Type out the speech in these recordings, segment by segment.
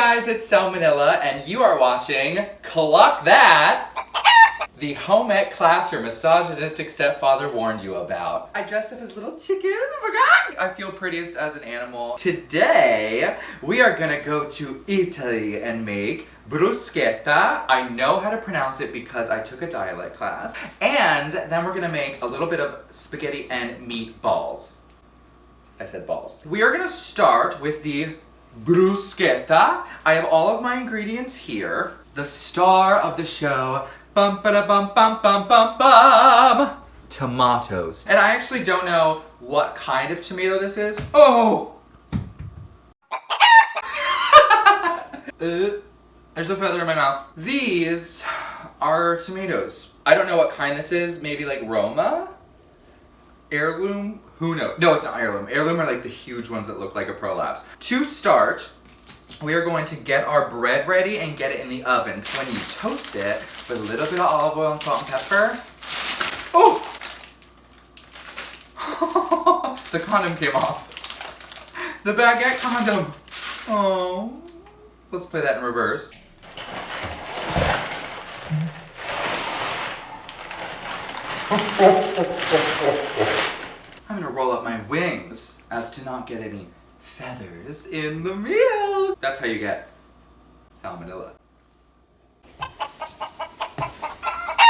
guys, it's Selma Nilla, and you are watching Cluck That, the home ec class your misogynistic stepfather warned you about. I dressed up as a little chicken. Oh my god! I feel prettiest as an animal. Today, we are gonna go to Italy and make Bruschetta. I know how to pronounce it because I took a dialect class. And then we're gonna make a little bit of spaghetti and meatballs. I said balls. We are gonna start with the bruschetta. I have all of my ingredients here. The star of the show, bum ba da bum bum bum bum bum, tomatoes. And I actually don't know what kind of tomato this is. Oh! There's a feather in my mouth. These are tomatoes. I don't know what kind this is. Maybe like Roma? Heirloom? Who knows? No, it's not heirloom. Heirloom are like the huge ones that look like a prolapse. To start, we are going to get our bread ready and get it in the oven. When you toast it with a little bit of olive oil and salt and pepper. Oh! The condom came off. The baguette condom. Oh. Let's play that in reverse. I'm gonna roll up my wings as to not get any feathers in the meal. That's how you get salmonella.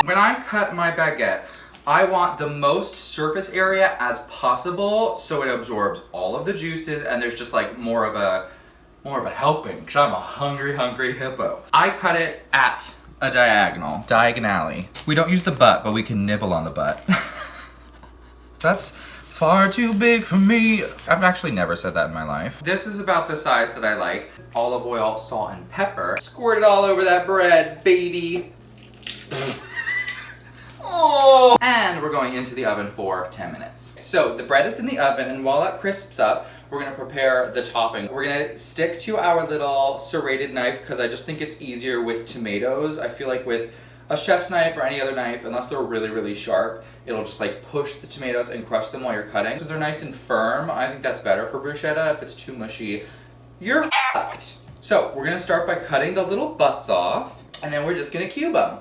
When I cut my baguette, I want the most surface area as possible so it absorbs all of the juices and there's just like more of a helping, because I'm a hungry hippo. I cut it at a diagonally. We don't use the butt, but we can nibble on the butt. That's far too big for me. I've actually never said that in my life. This is about the size that I like. Olive oil, salt, and pepper. Squirt it all over that bread, baby. Oh! And we're going into the oven for 10 minutes. So the bread is in the oven, and while that crisps up, we're gonna prepare the topping. We're gonna stick to our little serrated knife because I just think it's easier with tomatoes. I feel like with a chef's knife or any other knife, unless they're really sharp, it'll just like push the tomatoes and crush them while you're cutting. Because they're nice and firm, I think that's better for bruschetta. If it's too mushy, you're fucked. So we're gonna start by cutting the little butts off, and then we're just gonna cube them.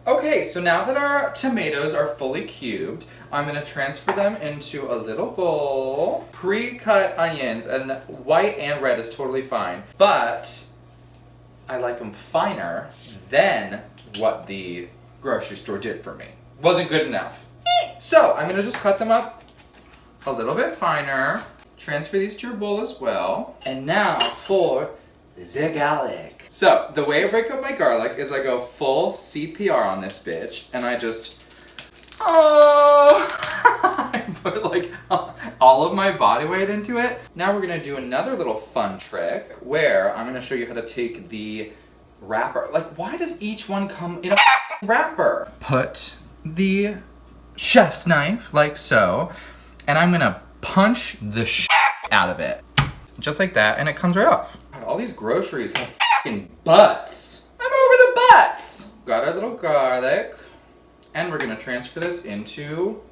Okay, so now that our tomatoes are fully cubed, I'm gonna transfer them into a little bowl. Pre-cut onions, and white and red is totally fine, but I like them finer than what the grocery store did for me. Wasn't good enough. So I'm gonna just cut them up a little bit finer. Transfer these to your bowl as well. And now for the garlic. So the way I break up my garlic is I go full CPR on this bitch, and I just, I put like all of my body weight into it. Now we're gonna do another little fun trick where I'm gonna show you how to take the wrapper. Like, why does each one come in a wrapper? Put the chef's knife like so, and I'm gonna punch the out of it. Just like that, and it comes right off. God, all these groceries have f***ing butts. I'm over the butts. Got our little garlic, and we're gonna transfer this into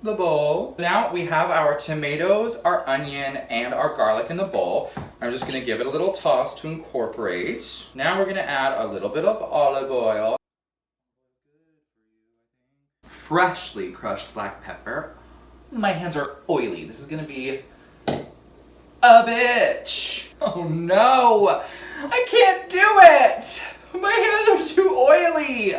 the bowl. Now we have our tomatoes, our onion, and our garlic in the bowl. I'm just gonna give it a little toss to incorporate. Now we're gonna add a little bit of olive oil. Freshly crushed black pepper. My hands are oily. This is gonna be a bitch. Oh no, I can't do it. My hands are too oily.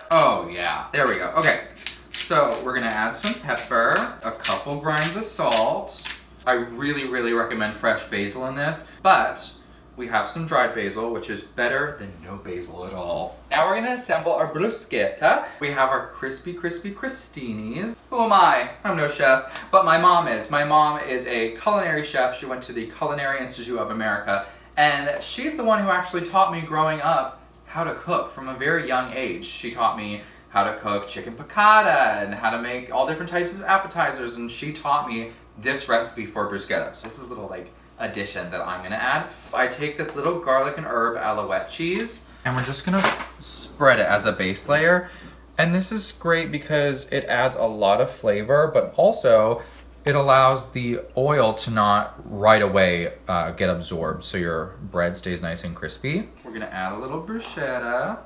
Oh yeah, there we go. Okay, so we're gonna add some pepper, a couple grains of salt. I really recommend fresh basil in this, but we have some dried basil, which is better than no basil at all. Now we're gonna assemble our bruschetta. We have our crispy crostinis. Who am I? I'm no chef, but my mom is. My mom is a culinary chef. She went to the Culinary Institute of America, and she's the one who actually taught me growing up how to cook from a very young age. She taught me how to cook chicken piccata and how to make all different types of appetizers, and she taught me this recipe for bruschetta. So this is a little like addition that I'm gonna add. I take this little garlic and herb alouette cheese, and we're just gonna spread it as a base layer. And this is great because it adds a lot of flavor, but also It allows the oil to not right away get absorbed, so your bread stays nice and crispy. We're gonna add a little bruschetta,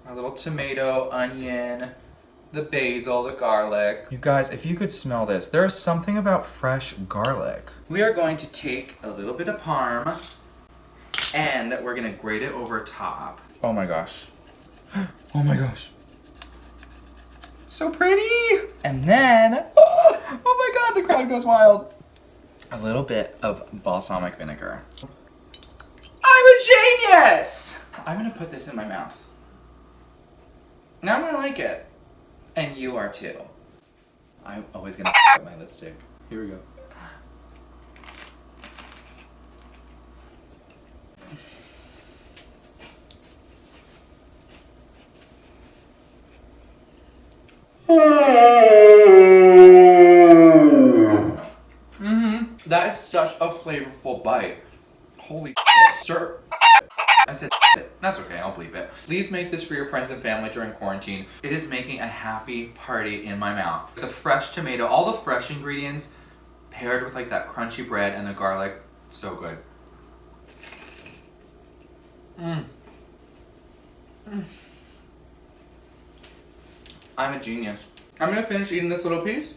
a little tomato, onion, the basil, the garlic. You guys, if you could smell this, there's something about fresh garlic. We are going to take a little bit of parm and we're gonna grate it over top. Oh my gosh. Oh my gosh. So pretty! And then, oh my god, the crowd goes wild. A little bit of balsamic vinegar. I'm a genius! I'm gonna put this in my mouth. Now I'm gonna like it. And you are too. I'm always gonna up my lipstick. Here we go. That is such a flavorful bite. Holy shit, sir. I said shit. That's okay, I'll bleep it. Please make this for your friends and family during quarantine. It is making a happy party in my mouth. The fresh tomato, all the fresh ingredients paired with like that crunchy bread and the garlic, so good. I'm a genius. I'm gonna finish eating this little piece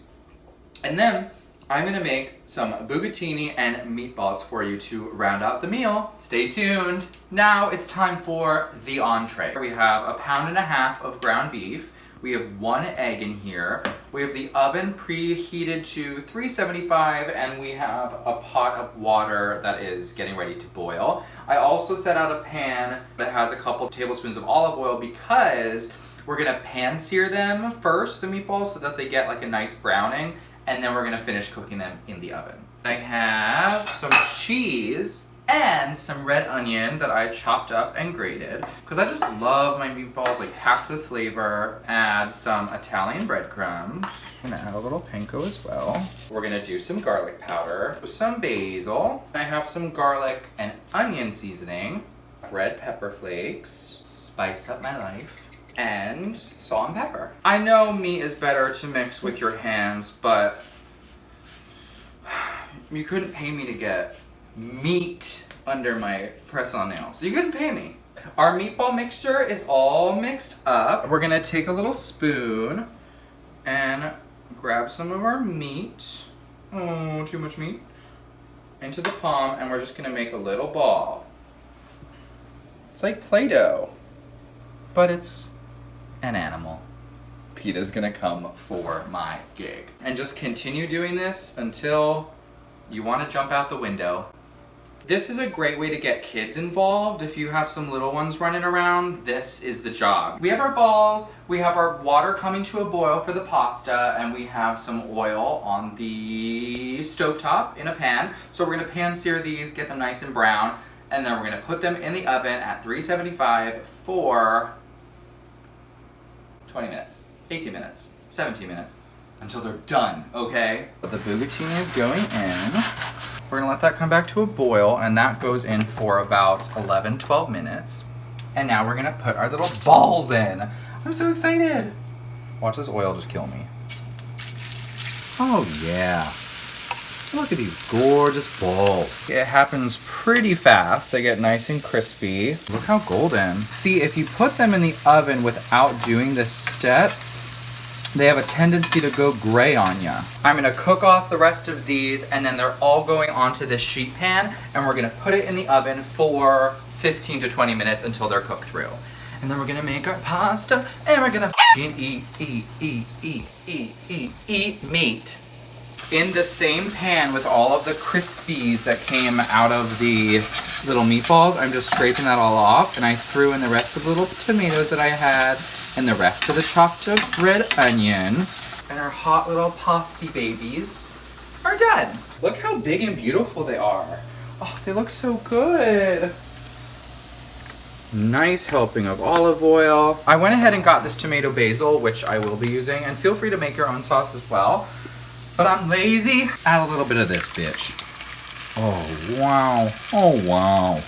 and then I'm gonna make some bucatini and meatballs for you to round out the meal. Stay tuned. Now it's time for the entree. We have 1.5 pounds of ground beef. We have 1 egg in here. We have the oven preheated to 375 and we have a pot of water that is getting ready to boil. I also set out a pan that has a couple tablespoons of olive oil because we're gonna pan sear them first, the meatballs, so that they get like a nice browning. And then we're gonna finish cooking them in the oven. I have some cheese and some red onion that I chopped up and grated because I just love my meatballs like packed with flavor. Add some Italian breadcrumbs. I'm gonna add a little panko as well. We're gonna do some garlic powder, some basil. I have some garlic and onion seasoning, red pepper flakes, spice up my life, and salt and pepper. I know meat is better to mix with your hands, but you couldn't pay me to get meat under my press-on nails. You couldn't pay me. Our meatball mixture is all mixed up. We're gonna take a little spoon and grab some of our meat. Oh, too much meat. Into the palm, and we're just gonna make a little ball. It's like Play-Doh, but it's an animal. PETA's gonna come for my gig. And just continue doing this until you wanna jump out the window. This is a great way to get kids involved. If you have some little ones running around, this is the job. We have our balls, we have our water coming to a boil for the pasta, and we have some oil on the stovetop in a pan. So we're gonna pan sear these, get them nice and brown, and then we're gonna put them in the oven at 375 for 20 minutes, 18 minutes, 17 minutes, until they're done, okay? The bucatini is going in. We're gonna let that come back to a boil, and that goes in for about 11, 12 minutes. And now we're gonna put our little balls in. I'm so excited. Watch this oil just kill me. Oh yeah. Look at these gorgeous balls. It happens pretty fast. They get nice and crispy. Look how golden. See, if you put them in the oven without doing this step, they have a tendency to go gray on you. I'm gonna cook off the rest of these, and then they're all going onto this sheet pan, and we're gonna put it in the oven for 15 to 20 minutes until they're cooked through. And then we're gonna make our pasta, and we're gonna eat meat. In the same pan with all of the crispies that came out of the little meatballs, I'm just scraping that all off, and I threw in the rest of the little tomatoes that I had, and the rest of the chopped up red onion, and our hot little pasty babies are done. Look how big and beautiful they are. Oh, they look so good. Nice helping of olive oil. I went ahead and got this tomato basil, which I will be using, and feel free to make your own sauce as well. But I'm lazy. Add a little bit of this bitch. Oh, wow. Oh, wow.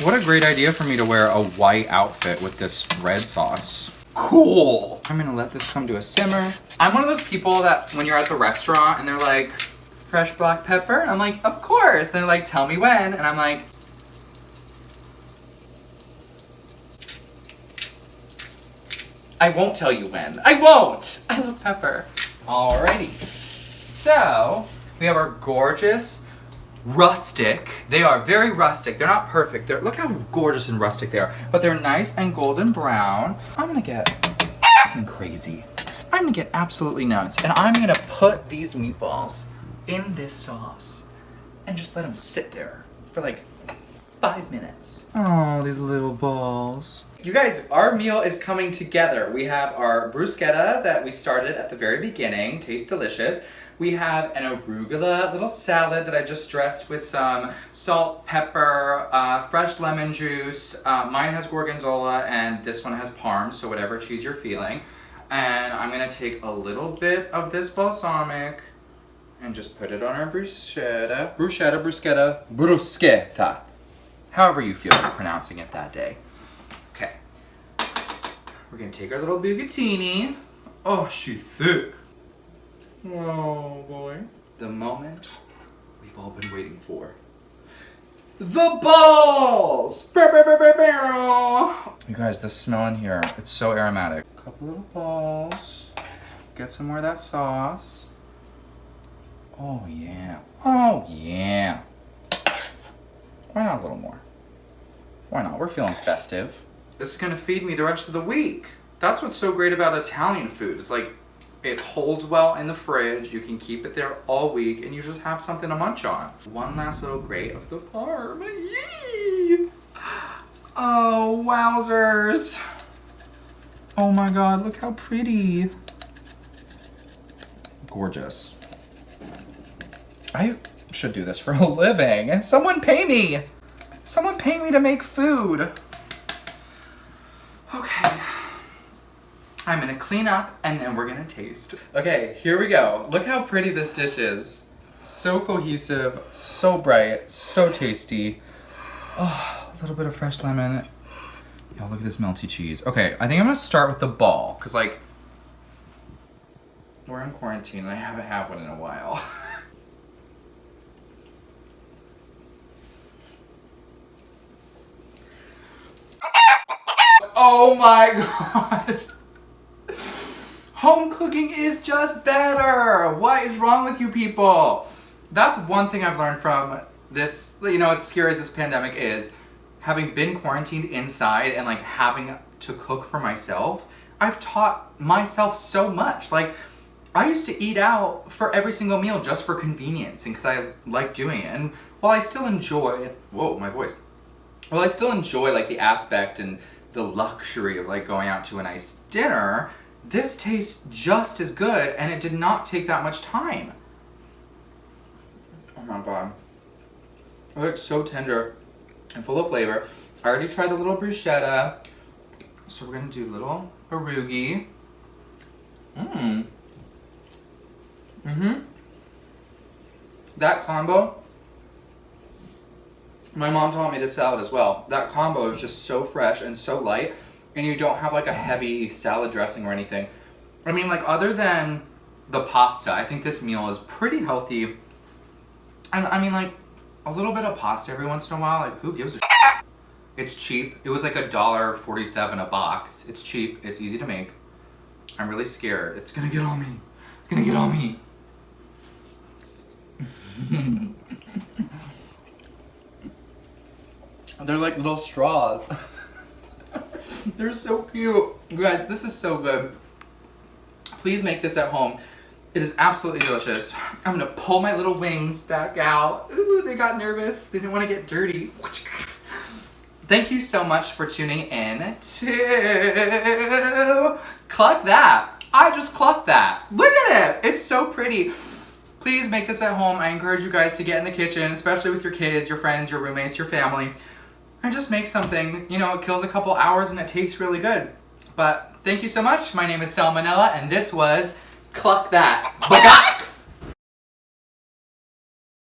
What a great idea for me to wear a white outfit with this red sauce. cool. I'm gonna let this come to a simmer. I'm one of those people that when you're at the restaurant and they're like, fresh black pepper? And I'm like, of course. They're like, tell me when. And I'm like, I won't tell you when. I won't. I love pepper. Alrighty. So, we have our gorgeous rustic. They are very rustic. They're not perfect. Look how gorgeous and rustic they are. But they're nice and golden brown. I'm gonna get fucking crazy. I'm gonna get absolutely nuts. And I'm gonna put these meatballs in this sauce and just let them sit there for like 5 minutes. Oh, these little balls. You guys, our meal is coming together. We have our bruschetta that we started at the very beginning. Tastes delicious. We have an arugula little salad that I just dressed with some salt, pepper, fresh lemon juice. Mine has gorgonzola and this one has parm, so whatever cheese you're feeling. And I'm gonna take a little bit of this balsamic and just put it on our bruschetta. Bruschetta. However you feel like pronouncing it that day. Okay. We're gonna take our little bucatini. Oh, she's thick. Oh boy. The moment we've all been waiting for. The balls! You guys, the smell in here, it's so aromatic. A couple little balls. Get some more of that sauce. Oh yeah. Oh yeah. Why not a little more? Why not? We're feeling festive. This is gonna feed me the rest of the week. That's what's so great about Italian food. It's like, it holds well in the fridge. You can keep it there all week and you just have something to munch on. One last little grate of the parm. Yee! Oh, wowzers. Oh my God, look how pretty. Gorgeous. I should do this for a living. Someone pay me. Someone pay me to make food. Okay. I'm gonna clean up and then we're gonna taste. Okay, here we go. Look how pretty this dish is. So cohesive, so bright, so tasty. Oh, a little bit of fresh lemon. Y'all, look at this melty cheese. Okay, I think I'm gonna start with the ball, cause like, we're in quarantine and I haven't had one in a while. Oh my God. Home cooking is just better. What is wrong with you people? That's one thing I've learned from this, you know, as scary as this pandemic is, having been quarantined inside and like having to cook for myself, I've taught myself so much. Like, I used to eat out for every single meal just for convenience and because I like doing it. And while I still enjoy, whoa, my voice. While I still enjoy like the aspect and the luxury of like going out to a nice dinner, this tastes just as good and it did not take that much time. Oh my God. It looks so tender and full of flavor. I already tried the little bruschetta. So we're gonna do little arugula. That combo, my mom taught me this salad as well. That combo is just so fresh and so light, and you don't have like a heavy salad dressing or anything. I mean, like, other than the pasta, I think this meal is pretty healthy. And I mean, like, a little bit of pasta every once in a while, like, who gives a shit? It's cheap. It was like $1.47 a box. It's cheap. It's easy to make. I'm really scared. It's gonna get on me. It's gonna get on me. They're like little straws. They're so cute. You guys, this is so good. Please make this at home. It is absolutely delicious. I'm gonna pull my little wings back out. Ooh, they got nervous. They didn't want to get dirty. Thank you so much for tuning in to Cluck That. I just clucked that. Look at it. It's so pretty. Please make this at home. I encourage you guys to get in the kitchen, especially with your kids, your friends, your roommates, your family, and just make something. You know, it kills a couple hours and it tastes really good. But thank you so much. My name is Selma Nilla, and this was Cluck That. Bye.